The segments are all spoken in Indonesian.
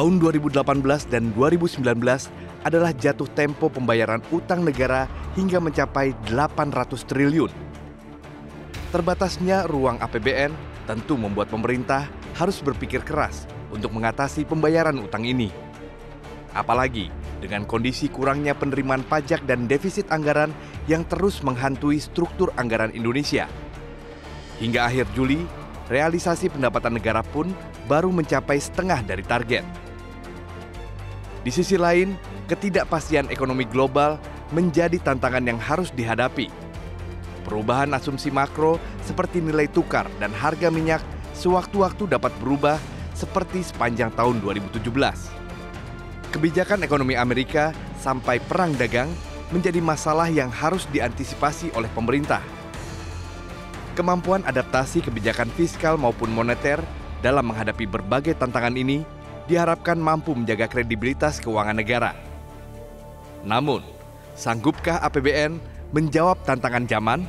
Tahun 2018 dan 2019 adalah jatuh tempo pembayaran utang negara hingga mencapai 800 triliun. Terbatasnya ruang APBN tentu membuat pemerintah harus berpikir keras untuk mengatasi pembayaran utang ini. Apalagi dengan kondisi kurangnya penerimaan pajak dan defisit anggaran yang terus menghantui struktur anggaran Indonesia. Hingga akhir Juli, realisasi pendapatan negara pun baru mencapai setengah dari target. Di sisi lain, ketidakpastian ekonomi global menjadi tantangan yang harus dihadapi. Perubahan asumsi makro seperti nilai tukar dan harga minyak sewaktu-waktu dapat berubah seperti sepanjang tahun 2017. Kebijakan ekonomi Amerika sampai perang dagang menjadi masalah yang harus diantisipasi oleh pemerintah. Kemampuan adaptasi kebijakan fiskal maupun moneter dalam menghadapi berbagai tantangan ini diharapkan mampu menjaga kredibilitas keuangan negara. Namun, sanggupkah APBN menjawab tantangan zaman?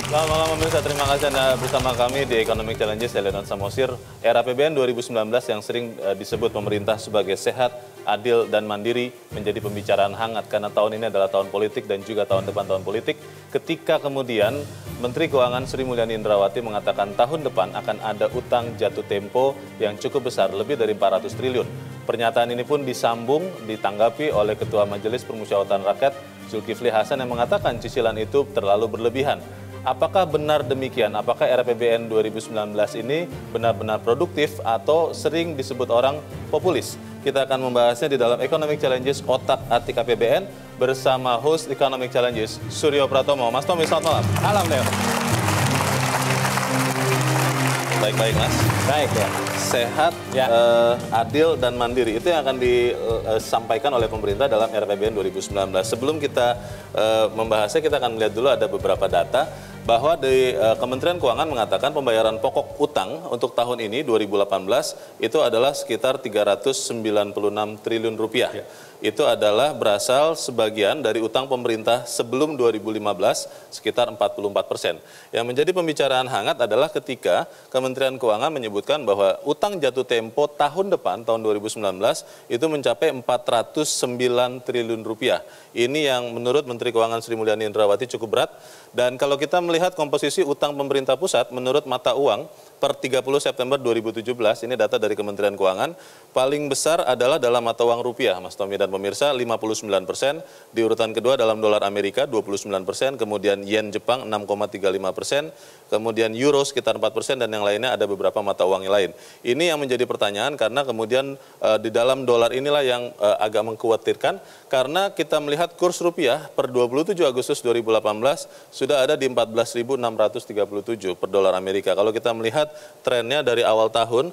Selamat malam pemirsa, terima kasih Anda bersama kami di Economic Challenges. Saya Leonard Samosir. Era APBN 2019 yang sering disebut pemerintah sebagai sehat, adil, dan mandiri menjadi pembicaraan hangat karena tahun ini adalah tahun politik dan juga tahun depan tahun politik. Ketika kemudian Menteri Keuangan Sri Mulyani Indrawati mengatakan tahun depan akan ada utang jatuh tempo yang cukup besar, lebih dari 400 triliun. Pernyataan ini pun disambung, ditanggapi oleh Ketua Majelis Permusyawaratan Rakyat Zulkifli Hasan yang mengatakan cicilan itu terlalu berlebihan. Apakah benar demikian? Apakah RAPBN 2019 ini benar-benar produktif atau sering disebut orang populis? Kita akan membahasnya di dalam Economic Challenges Otak-Atik APBN bersama host Economic Challenges Suryo Pratomo. Mas Tommy, selamat malam. Malam, Leo. Baik-baik, Mas. Baik, ya. Sehat, Ya. adil, dan mandiri. Itu yang akan disampaikan oleh pemerintah dalam RAPBN 2019. Sebelum kita membahasnya, kita akan melihat dulu ada beberapa data bahwa di Kementerian Keuangan mengatakan pembayaran pokok utang untuk tahun ini 2018 itu adalah sekitar 396 triliun rupiah. Ya. Itu adalah berasal sebagian dari utang pemerintah sebelum 2015 sekitar 44%. Yang menjadi pembicaraan hangat adalah ketika Kementerian Keuangan menyebutkan bahwa utang jatuh tempo tahun depan, tahun 2019, itu mencapai 409 triliun rupiah. Ini yang menurut Menteri Keuangan Sri Mulyani Indrawati cukup berat. Dan kalau kita melihat komposisi utang pemerintah pusat menurut mata uang per 30 September 2017, ini data dari Kementerian Keuangan, paling besar adalah dalam mata uang rupiah, Mas Tommy dan pemirsa, 59%, di urutan kedua dalam dolar Amerika 29%, kemudian yen Jepang 6,35%, kemudian euro sekitar 4%, dan yang lainnya ada beberapa mata uang yang lain. Ini yang menjadi pertanyaan karena kemudian di dalam dolar inilah yang agak mengkhawatirkan, karena kita melihat kurs rupiah per 27 Agustus 2018 sudah ada di 14.637 per dolar Amerika. Kalau kita melihat trennya dari awal tahun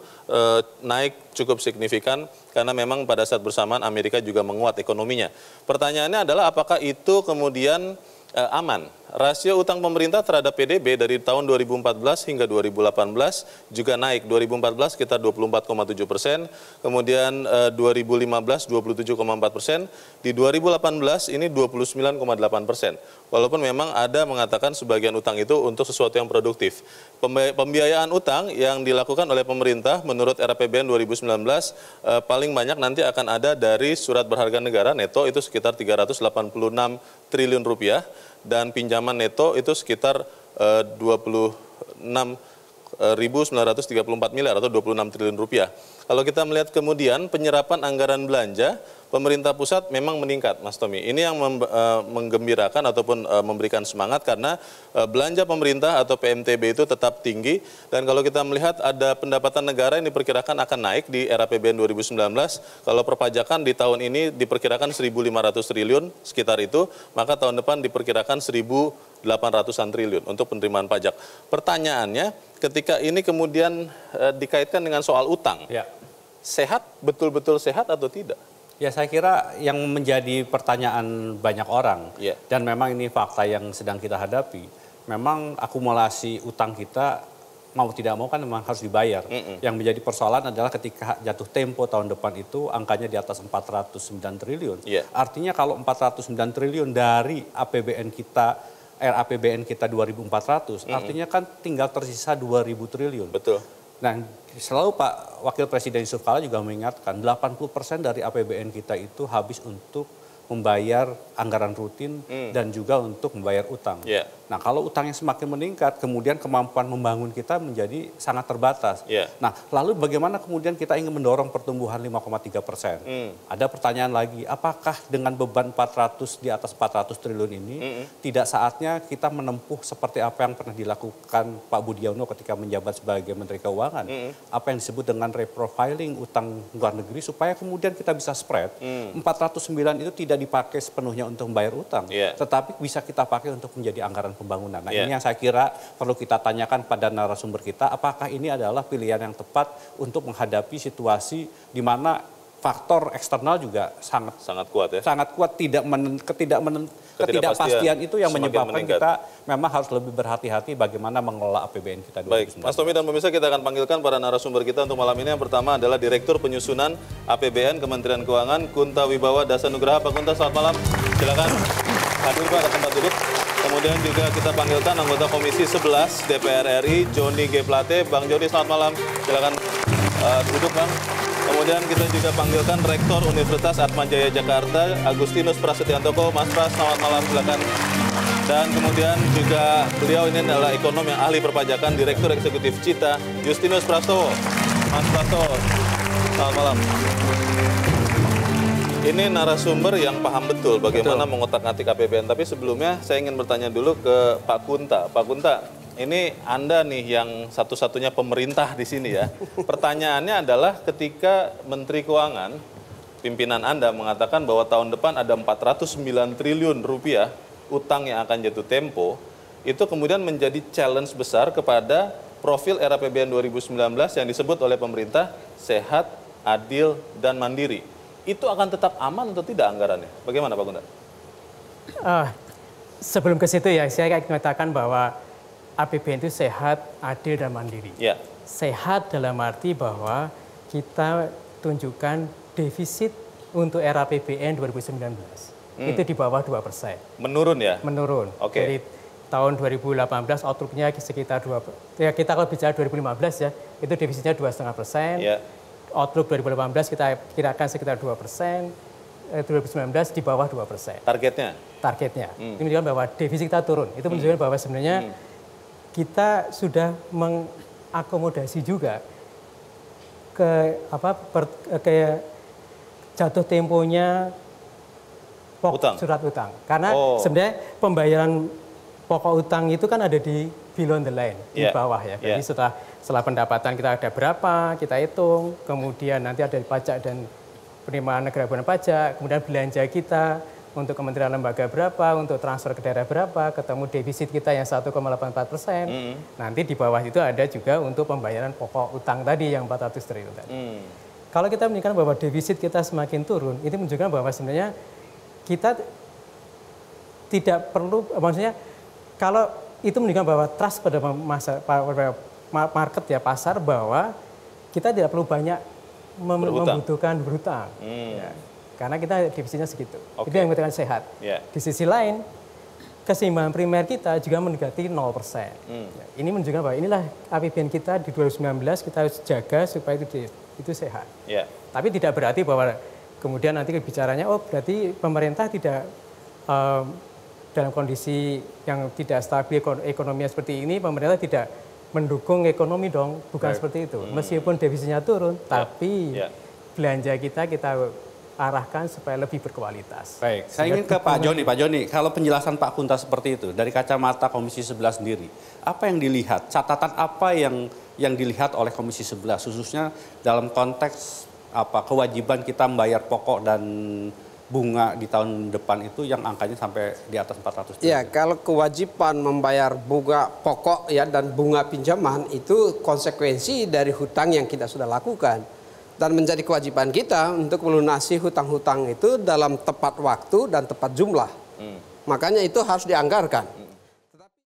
naik cukup signifikan karena memang pada saat bersamaan Amerika juga menguat ekonominya. Pertanyaannya adalah apakah itu kemudian aman? Rasio utang pemerintah terhadap PDB dari tahun 2014 hingga 2018 juga naik. 2014 sekitar 24,7%, kemudian 2015 27,4%, di 2018 ini 29,8%. Walaupun memang ada mengatakan sebagian utang itu untuk sesuatu yang produktif. Pembiayaan utang yang dilakukan oleh pemerintah menurut RAPBN 2019 paling banyak nanti akan ada dari surat berharga negara neto itu sekitar 386 triliun rupiah. Dan pinjaman neto itu sekitar 26.934 miliar atau 26 triliun rupiah. Kalau kita melihat kemudian penyerapan anggaran belanja, pemerintah pusat memang meningkat, Mas Tommy. Ini yang menggembirakan ataupun memberikan semangat karena belanja pemerintah atau PMTB itu tetap tinggi. Dan kalau kita melihat ada pendapatan negara yang diperkirakan akan naik di era APBN 2019. Kalau perpajakan di tahun ini diperkirakan 1.500 triliun sekitar itu, maka tahun depan diperkirakan 1.800-an triliun untuk penerimaan pajak. Pertanyaannya, ketika ini kemudian dikaitkan dengan soal utang, ya. Sehat, betul-betul sehat atau tidak? Ya, saya kira yang menjadi pertanyaan banyak orang, dan memang ini fakta yang sedang kita hadapi, memang akumulasi utang kita mau tidak mau kan memang harus dibayar. Yang menjadi persoalan adalah ketika jatuh tempo tahun depan itu angkanya di atas 409 triliun. Artinya kalau 409 triliun dari APBN kita, RAPBN kita 2.400, artinya kan tinggal tersisa 2.000 triliun. Betul. Nah, selalu Pak Wakil Presiden Yusuf Kala juga mengingatkan 80% dari APBN kita itu habis untuk membayar anggaran rutin dan juga untuk membayar utang. Nah, kalau utangnya semakin meningkat, kemudian kemampuan membangun kita menjadi sangat terbatas. Nah, lalu bagaimana kemudian kita ingin mendorong pertumbuhan 5,3%? Ada pertanyaan lagi, apakah dengan beban 400 di atas 400 triliun ini tidak saatnya kita menempuh seperti apa yang pernah dilakukan Pak Budiono ketika menjabat sebagai Menteri Keuangan? Apa yang disebut dengan reprofiling utang luar negeri supaya kemudian kita bisa spread. 409 itu tidak dipakai sepenuhnya untuk membayar utang, tetapi bisa kita pakai untuk menjadi anggaran pembangunan. Nah, ini yang saya kira perlu kita tanyakan pada narasumber kita, apakah ini adalah pilihan yang tepat untuk menghadapi situasi di mana faktor eksternal juga sangat kuat ya. Sangat kuat, ketidakpastian itu yang menyebabkan kita memang harus lebih berhati-hati bagaimana mengelola APBN kita 2019. Baik, Mas Tommy dan pemirsa, kita akan panggilkan para narasumber kita untuk malam ini. Yang pertama adalah Direktur Penyusunan APBN Kementerian Keuangan, Kunta Wibawa Dasanugraha. Pak Kunta, selamat malam. Silakan hadir Pak ke tempat duduk. Kemudian juga kita panggilkan anggota Komisi 11 DPR RI, Joni G. Plate. Bang Joni, selamat malam. Silakan duduk, Bang. Kemudian kita juga panggilkan Rektor Universitas Atmajaya Jakarta, Agustinus Prasetyantoko. Mas Pras, selamat malam, silakan. Dan kemudian juga beliau ini adalah ekonom yang ahli perpajakan, Direktur Eksekutif Cita, Justinus Prastowo. Mas Prastowo, selamat malam. Ini narasumber yang paham betul bagaimana mengotak-atik APBN. Tapi sebelumnya saya ingin bertanya dulu ke Pak Kunta. Pak Kunta, ini Anda nih yang satu-satunya pemerintah di sini ya. Pertanyaannya adalah ketika Menteri Keuangan, pimpinan Anda mengatakan bahwa tahun depan ada 409 triliun rupiah utang yang akan jatuh tempo, itu kemudian menjadi challenge besar kepada profil RAPBN 2019 yang disebut oleh pemerintah sehat, adil, dan mandiri. Itu akan tetap aman atau tidak anggarannya? Bagaimana Pak Kunta? Sebelum ke situ ya, saya mengatakan bahwa APBN itu sehat, adil, dan mandiri. Sehat dalam arti bahwa kita tunjukkan defisit untuk RAPBN 2019. Itu di bawah 2%. Menurun ya? Menurun. Dari tahun 2018 outlook-nya sekitar 2%. Ya, kita kalau bicara 2015 ya, itu defisitnya 2,5%. Outlook 2018 kita kirakan sekitar 2%. 2019 di bawah 2%. Targetnya? Targetnya. Itu menunjukkan bahwa defisit kita turun. Itu menunjukkan bahwa sebenarnya kita sudah mengakomodasi juga ke jatuh temponya surat utang. Karena sebenarnya pembayaran pokok utang itu kan ada di below the line, di bawah ya. Jadi setelah pendapatan kita ada berapa, kita hitung, kemudian nanti ada pajak dan penerimaan negara bukan pajak, kemudian belanja kita untuk kementerian lembaga berapa, untuk transfer ke daerah berapa, ketemu defisit kita yang 1,84%. Nanti di bawah itu ada juga untuk pembayaran pokok utang tadi yang 400 triliun tadi. Kalau kita menunjukkan bahwa defisit kita semakin turun, itu menunjukkan bahwa sebenarnya kita tidak perlu, maksudnya kalau itu menunjukkan bahwa trust pada market ya, pasar, bahwa kita tidak perlu banyak membutuhkan berhutang. Ya. Karena kita defisitnya segitu. Itu yang dikatakan sehat. Di sisi lain, keseimbangan primer kita juga mendekati 0%. Ya, ini menunjukkan bahwa inilah APBN kita di 2019 kita harus jaga supaya itu sehat. Tapi tidak berarti bahwa kemudian nanti bicaranya, oh berarti pemerintah tidak dalam kondisi yang tidak stabil ekonominya seperti ini, pemerintah tidak mendukung ekonomi dong, bukan seperti itu. Meskipun defisitnya turun, tapi belanja kita arahkan supaya lebih berkualitas. Baik, saya ingin ke Pak Joni. Pak Joni, kalau penjelasan Pak Kunta seperti itu, dari kacamata Komisi 11 sendiri, apa yang dilihat, catatan apa yang dilihat oleh Komisi 11, khususnya dalam konteks kewajiban kita membayar pokok dan bunga di tahun depan itu yang angkanya sampai di atas 400 triliun. Ya, kalau kewajiban membayar bunga pokok ya dan bunga pinjaman itu konsekuensi dari hutang yang kita sudah lakukan. Dan menjadi kewajiban kita untuk melunasi hutang-hutang itu dalam tepat waktu dan tepat jumlah. Makanya itu harus dianggarkan.